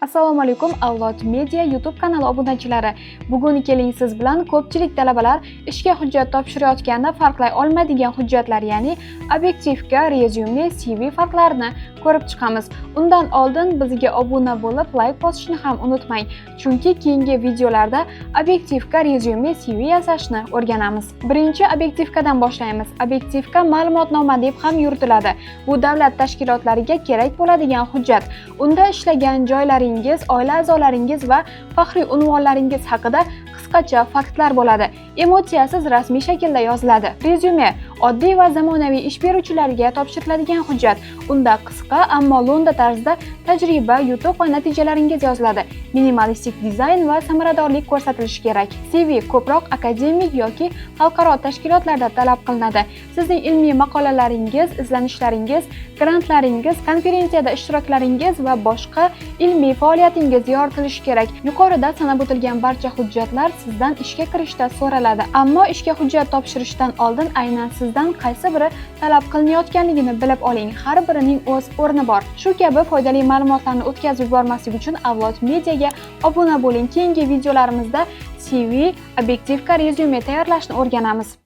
Assalomu alaykum Avlod Media YouTube kanali obunachilari. Bugun keling siz bilan ko'pchilik talabalar ishga hujjat topshirayotganda farqlay olmaydigan hujjatlar, ya'ni obyektivka, rezyume, CV farqlarini ko'rib chiqamiz. Undan oldin bizga obuna bo'lib, like bosishni ham unutmang, chunki keyingi videolarda obyektivka, rezyume, CV yasashni o'rganamiz. Birinchi obyektivkadan boshlaymiz. Obyektivka ma'lumotnoma deb ham yuritiladi. Bu davlat tashkilotlariga kerak bo'ladigan hujjat. Unda ishlagan joylaringiz, oila a'zolaringiz va faxriy unvonlaringiz haqida qisqacha faktlar bo'ladi. Emotsiyasiz rasmiy shaklda yoziladi. Rezyume oddiy va zamonaviy ish beruvchilarga topshiriladigan hujjat. Unda qisqa ammo lo'nda tarzda tajriba, yutuq va natijalaringiz yoziladi. Minimalistik dizayn va samaradorlik ko'rsatilishi kerak. CV ko'proq akademik yoki xalqaro tashkilotlarda talab qilinadi. Sizning ilmiy maqolalaringiz, izlanishlaringiz, grantlaringiz, konferensiyada ishtiroklaringiz va boshqa ilmiy faoliyatingiz yoritilishi kerak. Yuqorida sanab o'tilgan barcha hujjatlar sizdan ishga kirishda so'raladi. Ammo ishga hujjat topshirishdan oldin aynan sizdan qaysi biri talab qilinayotganligini bilib oling. Har birining o'z o'rni bor. Shu kabi foydali ma'lumotlarni o'tkazib yubormaslik uchun Avlod Mediaga obuna bo'ling. Keyingi videolarimizda CV, obyektivka, rezyume tayyorlashni o'rganamiz.